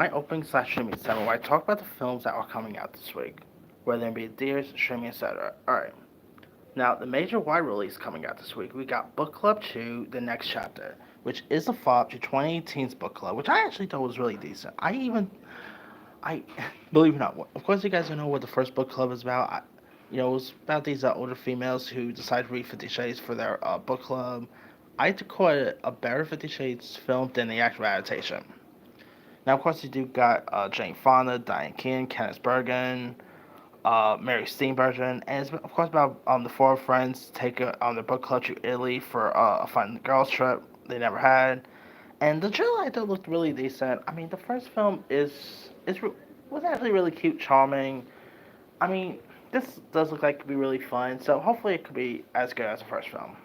My opening slash streaming segment where I talk about the films that are coming out this week, whether it be theaters, streaming, etc. Alright. Now, the major wide release coming out this week, we got Book Club 2, The Next Chapter, which is a follow-up to 2018's Book Club, which I actually thought was really decent. I, believe it or not, of course you guys don't know what the first Book Club is about. It was about these older females who decide to read Fifty Shades for their book club. I call it a better Fifty Shades film than the actual adaptation. Now, of course, you do got Jane Fonda, Diane Keaton, Kenneth Bergen, Mary Steenburgen, and it's of course about the four friends take their book club to Italy for a fun girls trip they never had. And the trailer I thought looked really decent. I mean, the first film was actually really cute, charming. I mean, this does look like it could be really fun, so hopefully it could be as good as the first film.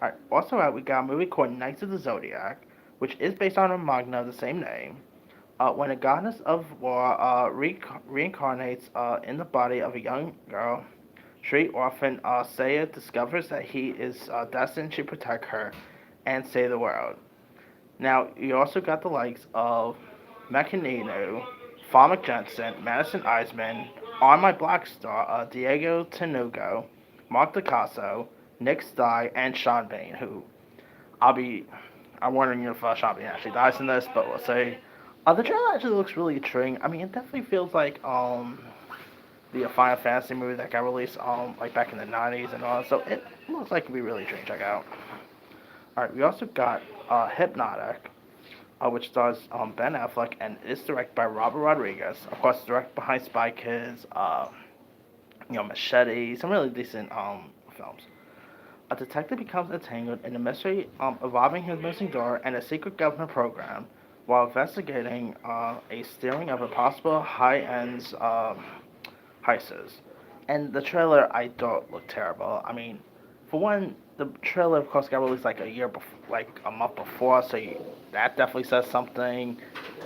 Alright, also out we got a movie called Knights of the Zodiac, which is based on a manga of the same name. When a goddess of war reincarnates in the body of a young girl, street orphan Saya discovers that he is destined to protect her and save the world. Now, you also got the likes of Machinino, Farmak Jensen, Madison Eisman, On My Black Star, Diego Tenugo, Mark DeCasso, Nick Stye, and Sean Bain, who I'll be. I'm wondering if Sean Bain actually dies in this, but we'll see. The trailer actually looks really intriguing. I mean, it definitely feels like the Final Fantasy movie that got released like back in the '90s and all. So it looks like it'd be really intriguing to check out. All right, we also got Hypnotic, which stars Ben Affleck and is directed by Robert Rodriguez. Of course, directed behind Spy Kids, Machete, some really decent films. A detective becomes entangled in a mystery involving his missing daughter and a secret government program while investigating a steering of a possible high-end heists. And the trailer I thought looked terrible. I mean, for one, the trailer of course got released like a year before, like a month before, so that definitely says something.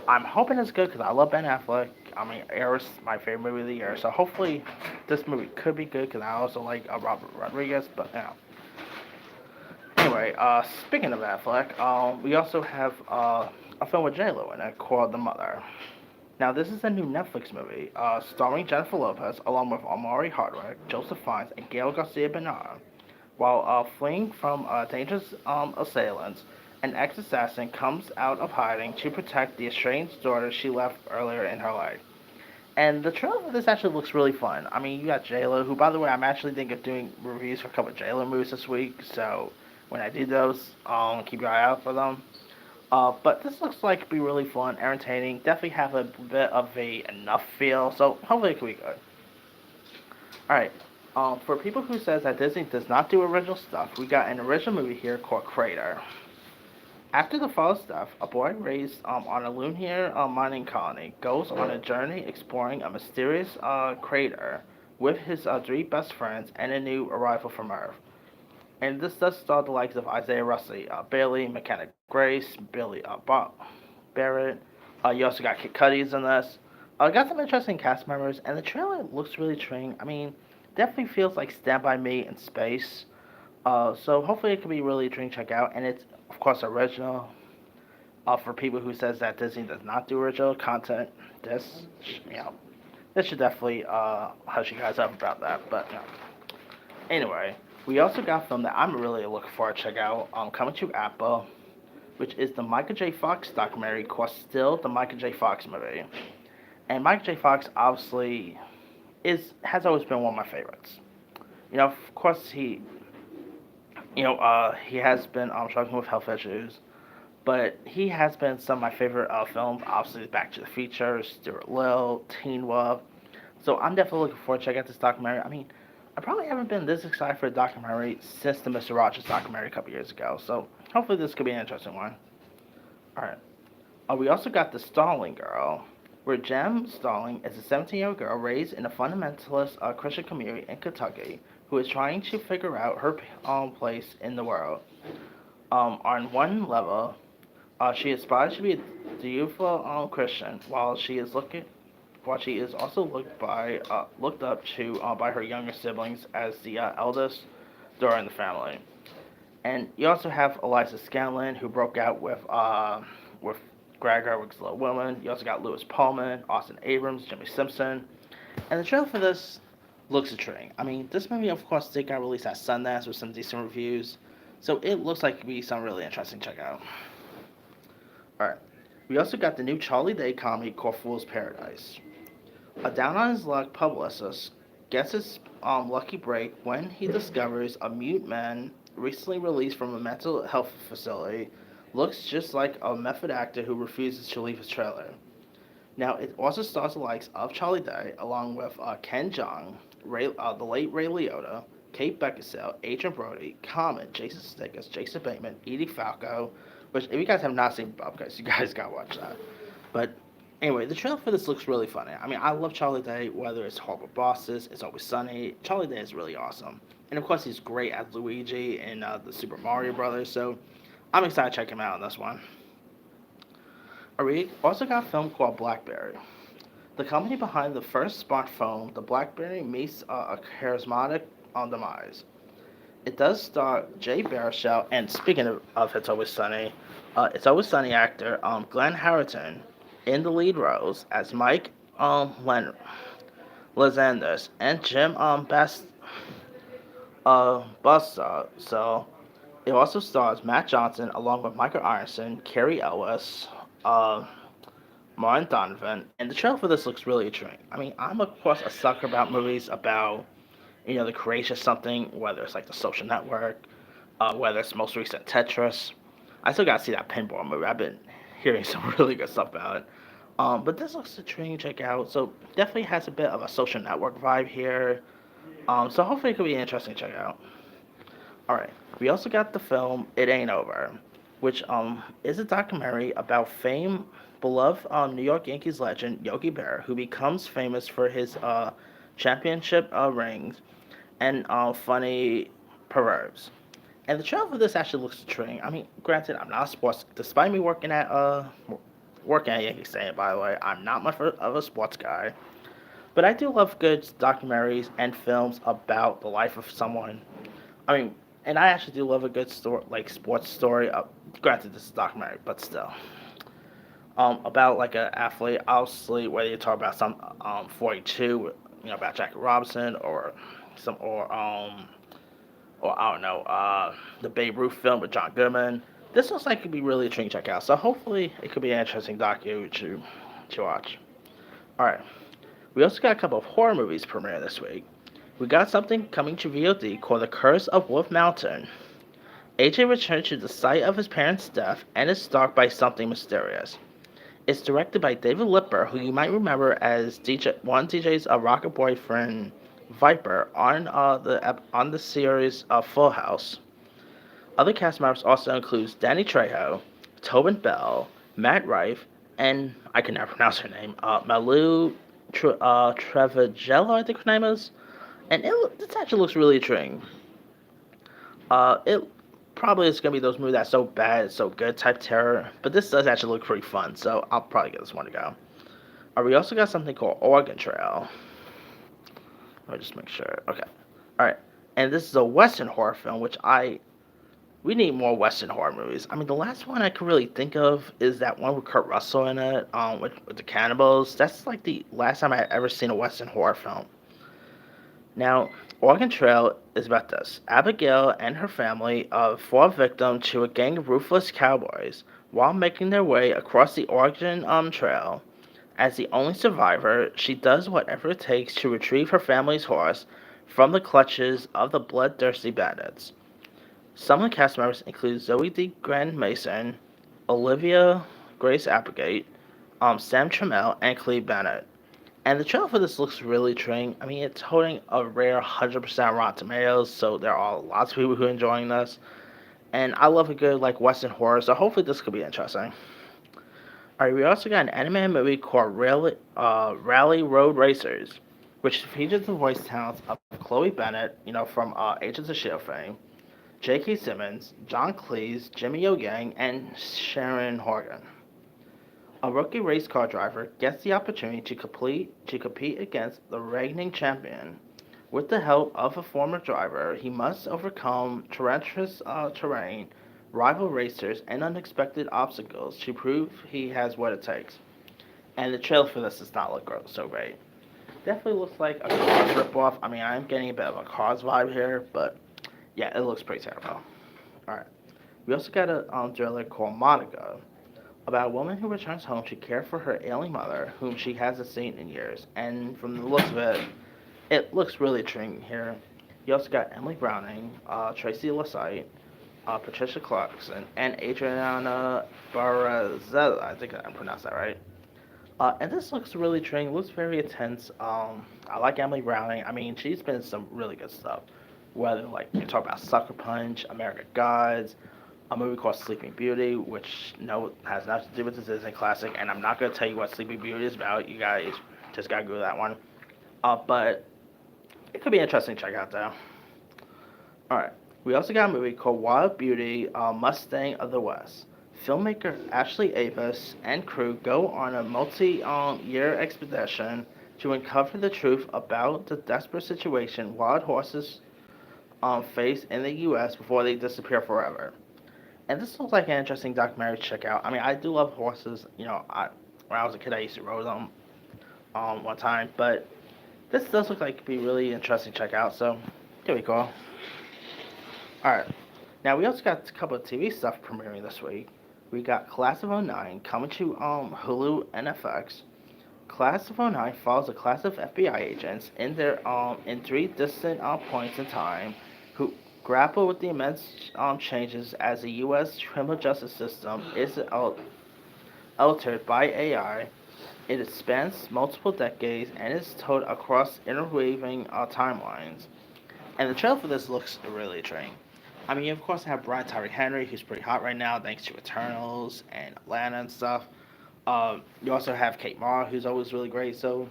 I'm hoping it's good because I love Ben Affleck. I mean, Air is my favorite movie of the year, so hopefully this movie could be good because I also like Robert Rodriguez. But anyway, speaking of Affleck, we also have a film with J Lo in it called The Mother. Now, this is a new Netflix movie starring Jennifer Lopez along with Amari Hardwick, Joseph Fiennes, and Gail Garcia Bernal. While fleeing from dangerous assailants, an ex-assassin comes out of hiding to protect the estranged daughter she left earlier in her life. And the trailer for this actually looks really fun. I mean, you got J-Lo, who, by the way, I'm actually thinking of doing reviews for a couple of J-Lo movies this week, so when I do those, keep your eye out for them. But this looks like it'd be really fun, entertaining, definitely have a bit of a enough feel, so hopefully it can be good. Alright, for people who says that Disney does not do original stuff, we got an original movie here called Crater. After the fall stuff, a boy raised on a lunar mining colony goes on a journey exploring a mysterious crater with his three best friends and a new arrival from Earth. And this does star the likes of Isaiah Russell, Bailey, McKenna Grace, Billy Barrett. You also got Kid Cudi's in this. Got some interesting cast members, and the trailer looks really intriguing. I mean, definitely feels like Stand By Me in space. So hopefully it can be really intriguing to check out, and it's of course original. For people who says that Disney does not do original content, this you know this should definitely hush you guys up about that. But anyway, we also got a film that I'm really looking forward to check out. Coming to Apple, which is the Michael J. Fox documentary called Still, the Michael J. Fox movie. And Michael J. Fox obviously has always been one of my favorites. Of course he has been struggling with health issues, but he has been some of my favorite films. Obviously, Back to the Future, Stuart Little, Teen Wolf. So I'm definitely looking forward to check out this documentary. I mean, I probably haven't been this excited for a documentary since the Mr. Rogers documentary a couple years ago. So hopefully this could be an interesting one. All right. We also got The Stalling Girl, where Jem Stalling is a 17-year-old girl raised in a fundamentalist Christian community in Kentucky who is trying to figure out her place in the world. On one level, she aspires to be a youthful Christian, while she is also looked up to by her younger siblings as the eldest daughter in the family. And you also have Eliza Scanlon, who broke out with McGregor with Little Woman. You also got Lewis Pullman, Austin Abrams, Jimmy Simpson. And the trailer for this looks intriguing. I mean, this movie, of course, did got released at Sundance with some decent reviews. So it looks like it could be something really interesting to check out. Alright. We also got the new Charlie Day comedy called Fool's Paradise. A down on his luck publicist gets his lucky break when he discovers a mute man recently released from a mental health facility looks just like a method actor who refuses to leave his trailer. Now, it also stars the likes of Charlie Day, along with Ken Jeong, the late Ray Liotta, Kate Beckinsale, Adrian Brody, Common, Jason Sudeikis, Jason Bateman, Edie Falco, which, if you guys have not seen Bobcats, you guys gotta watch that. But anyway, the trailer for this looks really funny. I mean, I love Charlie Day, whether it's Horrible Bosses, It's Always Sunny. Charlie Day is really awesome. And of course, he's great as Luigi in the Super Mario Brothers, so I'm excited to check him out on this one. We also got a film called Blackberry. The company behind the first smartphone, the Blackberry, meets a charismatic demise. It does star Jay Baruchel, and speaking of It's Always Sunny actor Glenn Howerton in the lead roles as Mike Lazandus and Jim Busta. So it also stars Matt Johnson along with Michael Ironson, Carrie Ellis, uh, Martin Donovan, and the trailer for this looks really intriguing. I mean, I'm of course a sucker about movies about the creation of something, whether it's like The Social Network, whether it's most recent Tetris. I still gotta see that pinball movie. I've been hearing some really good stuff about it. But this looks intriguing to check out. So definitely has a bit of a Social Network vibe here. So hopefully it could be interesting to check out. All right. We also got the film It Ain't Over, which is a documentary about beloved New York Yankees legend Yogi Berra, who becomes famous for his championship rings and funny proverbs. And the trailer for this actually looks intriguing. I mean, granted, I'm not a sports. Despite me working at Yankee Stadium, by the way, I'm not much of a sports guy. But I do love good documentaries and films about the life of someone. I mean, and I actually do love a good story, like sports story. Granted, this is a documentary, but still. About like an athlete, obviously, whether you talk about some 42, about Jackie Robinson or I don't know, the Babe Ruth film with John Goodman. This looks like it could be really intriguing to check out. So hopefully it could be an interesting docu to watch. All right. We also got a couple of horror movies premiering this week. We got something coming to VOD called The Curse of Wolf Mountain. AJ returns to the site of his parents' death and is stalked by something mysterious. It's directed by David Lipper, who you might remember as DJ's rocket boyfriend Viper on the series Full House. Other cast members also includes Danny Trejo, Tobin Bell, Matt Rife, and I can never pronounce her name, Malu Trevigello, I think her name is. And this actually looks really intriguing. It probably is going to be those movies that's so bad, it's so good type terror, but this does actually look pretty fun, so I'll probably give this one to go. We also got something called Oregon Trail. Let me just make sure. Okay. Alright. And this is a Western horror film, we need more Western horror movies. I mean, the last one I could really think of is that one with Kurt Russell in it, with the cannibals. That's like the last time I had ever seen a Western horror film. Now, Oregon Trail is about this. Abigail and her family fall victim to a gang of ruthless cowboys while making their way across the Oregon Trail. As the only survivor, she does whatever it takes to retrieve her family's horse from the clutches of the bloodthirsty bandits. Some of the cast members include Zoe D. Grand Mason, Olivia Grace Applegate, Sam Trammell, and Cleve Bennett. And the trailer for this looks really intriguing. I mean, it's holding a rare 100% Rotten Tomatoes, so there are lots of people who are enjoying this. And I love a good Western horror, so hopefully this could be interesting. Alright, we also got an animated movie called Rally Road Racers, which features the voice talents of Chloe Bennett, from Agents of S.H.I.E.L.D. fame, J.K. Simmons, John Cleese, Jimmy O. Yang, and Sharon Horgan. A rookie race car driver gets the opportunity to compete against the reigning champion. With the help of a former driver, he must overcome treacherous terrain, rival racers, and unexpected obstacles to prove he has what it takes. And the trailer for this does not look so great. Definitely looks like a Cars ripoff. I mean, I'm getting a bit of a Cars vibe here, but yeah, it looks pretty terrible. Alright. We also got a thriller called Monica, about a woman who returns home to care for her ailing mother, whom she hasn't seen in years. And from the looks of it, it looks really intriguing here. You also got Emily Browning, Tracy Lesite, Patricia Clarkson, and Adriana Barazella. I think I pronounced that right. And this looks really intriguing. Looks very intense. I like Emily Browning. I mean, she's been in some really good stuff. Whether like you talk about Sucker Punch, American Gods, a movie called Sleeping Beauty, which no has nothing to do with the Disney classic, and I'm not gonna tell you what Sleeping Beauty is about. You guys just gotta go to that one. But it could be interesting to check out though. All right. We also got a movie called Wild Beauty, Mustang of the West. Filmmaker Ashley Avis and crew go on a multi-year expedition to uncover the truth about the desperate situation wild horses face in the U.S. before they disappear forever. And this looks like an interesting documentary to check out. I mean, I do love horses. When I was a kid, I used to ride them one time, but this does look like it could be really interesting to check out. So, here we go. Alright. Now we also got a couple of TV stuff premiering this week. We got Class of '09 coming to Hulu and FX. Class of '09 follows a class of FBI agents in three distant points in time who grapple with the immense changes as the U.S. criminal justice system is altered by AI. It spans multiple decades and is told across interweaving timelines. And the trailer for this looks really intriguing. I mean, you of course have Brian Tyree Henry, who's pretty hot right now thanks to Eternals and Atlanta and stuff. You also have Kate Mara, who's always really great. So,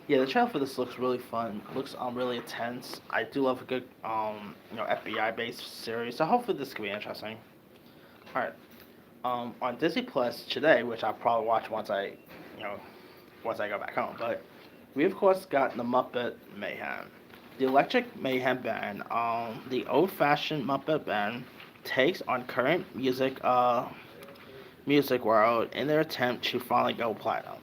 yeah, the trailer for this looks really fun. Looks really intense. I do love a good FBI based series. So hopefully this could be interesting. All right. On Disney Plus today, which I'll probably watch you know, once I go back home. But we of course got the Muppet Mayhem. The Electric Mayhem Band, the old-fashioned Muppet Band, takes on current music world in their attempt to finally go platinum.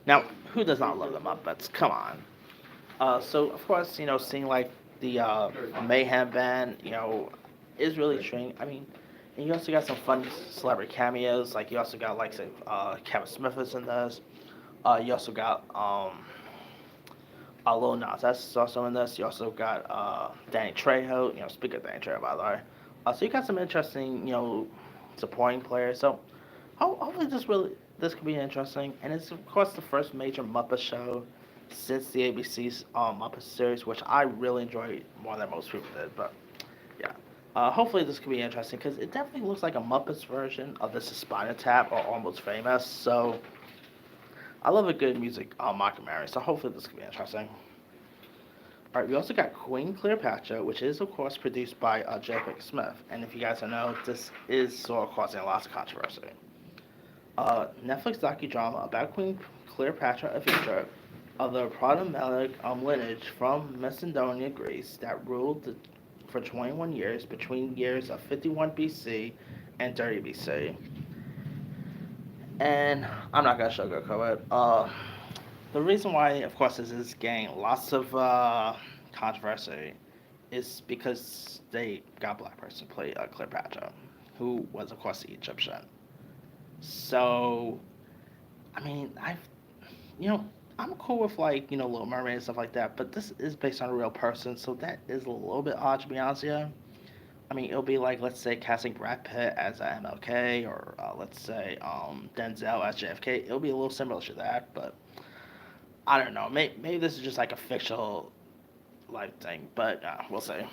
Now, who does not love the Muppets? Come on. So of course, seeing like the Mayhem Band, is really intriguing. I mean, and you also got some fun celebrity cameos. Like you also got like say Kevin Smith is in this. You also got Lil Nas X is also in this. You also got Danny Trejo. Speaking of Danny Trejo, by the way. So you got some interesting, supporting players. So hopefully this could be interesting. And it's of course the first major Muppet show since the ABC's Muppet series, which I really enjoyed more than most people did. But yeah, hopefully this could be interesting because it definitely looks like a Muppets version of This Is Spinal Tap or Almost Famous. So I love a good music mockumentary. So hopefully this could be interesting. All right, we also got Queen Cleopatra, which is of course produced by J.P. Smith, and if you guys don't know, this is sort of causing lots of controversy. Netflix docudrama about Queen Cleopatra, a feature of the problematic lineage from Macedonia, Greece, that for 21 years between years of 51 BC and 30 BC. And I'm not gonna sugarcoat it. The reason why, of course, this is getting lots of controversy is because they got a black person to play Cleopatra, who was, of course, the Egyptian. So, I mean, I'm cool with like Little Mermaid and stuff like that, but this is based on a real person, so that is a little bit odd to be honest. Yeah, I mean, it'll be like let's say casting Brad Pitt as MLK or let's say Denzel as JFK. It'll be a little similar to that, but I don't know. Maybe this is just like a fictional life thing, but we'll see.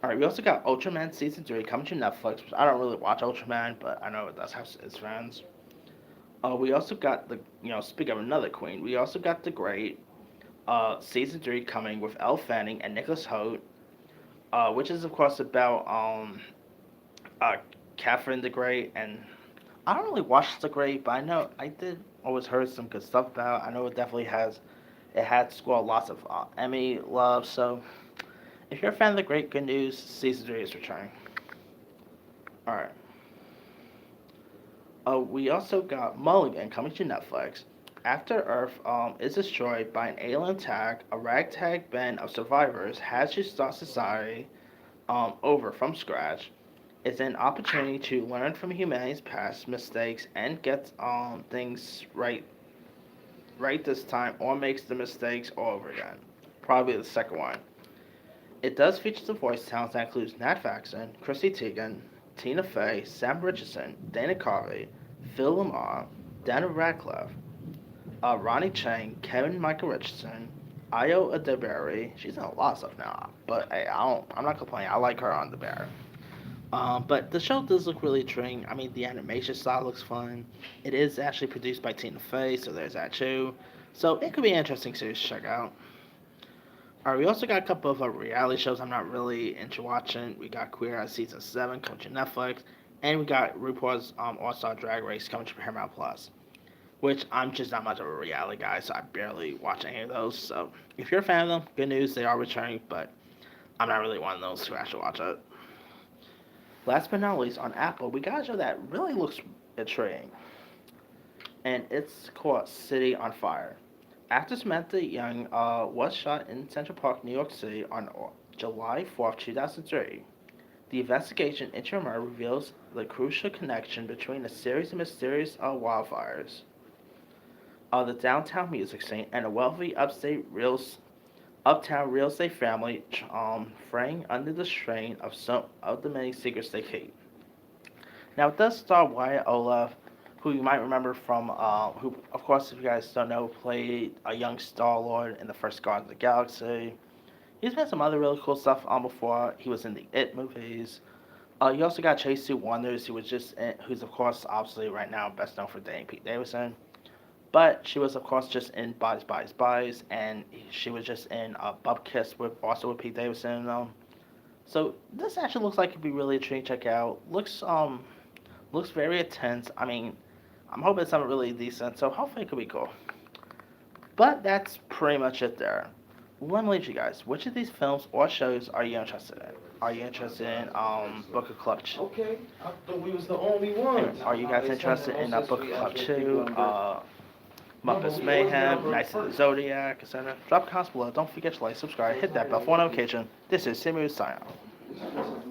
All right, we also got Ultraman season 3 coming to Netflix. I don't really watch Ultraman, but I know it does have its fans. We also got speak of another queen, we also got The Great season 3 coming with Elle Fanning and Nicholas Hoult, which is of course about uh, Catherine the Great. And I don't really watch The Great, but I know I did always heard some good stuff about it. I know it had scored lots of Emmy love. So if you're a fan of The Great, good news, season 3 is returning. Alright. We also got Mulligan coming to Netflix. After Earth is destroyed by an alien attack, a ragtag band of survivors has to start society over from scratch. It's an opportunity to learn from humanity's past mistakes and get things right this time, or makes the mistakes all over again. Probably the second one. It does feature the voice talent that includes Nat Faxon, Chrissy Teigen, Tina Fey, Sam Richardson, Dana Carvey, Phil Lamar, Daniel Radcliffe, Ronnie Chang, Kevin Michael Richardson, Ayo Adeberry. She's in a lot of stuff now, but hey, I'm not complaining. I like her on the bear. But the show does look really intriguing. I mean, the animation style looks fun. It is actually produced by Tina Fey, so there's that too. So it could be an interesting series to check out. Alright, we also got a couple of reality shows I'm not really into watching. We got Queer Eye Season 7 coming to Netflix, and we got RuPaul's All Star Drag Race coming to Paramount Plus, which I'm just not much of a reality guy, so I barely watch any of those. So if you're a fan of them, good news, they are returning, but I'm not really one of those who actually watch it. Last but not least, on Apple, we got a show that really looks intriguing, and it's called City on Fire. Actor Samantha Young was shot in Central Park, New York City on July 4th, 2003. The investigation into her murder reveals the crucial connection between a series of mysterious wildfires, the downtown music scene, and a wealthy uptown real estate family fraying under the strain of some of the many secrets they keep. Now, it does star Wyatt Olaf, who you might remember from, who, of course, if you guys don't know, played a young Star Lord in the first Guardians of the Galaxy. He's been some other really cool stuff before. He was in the It movies. You also got Chase Sue Wonders, who's of course obviously right now best known for dating Pete Davidson. But she was of course just in Bodies, Bodies, Bodies, and she was just in Bub Kiss with Pete Davidson. So this actually looks like it'd be really intriguing to check out. Looks very intense. I mean, I'm hoping it's something really decent. So hopefully it could be cool. But that's pretty much it there. Let me leave you guys. Which of these films or shows are you interested in? Are you interested in Book of Club 2? Okay, I thought we was the only ones. Are you guys interested in Book of Club 2, Muppets Mayhem, Knights of the Zodiac, etc.? Drop comments below. Don't forget to like, subscribe, hit that bell for notification. This is Simu sign out.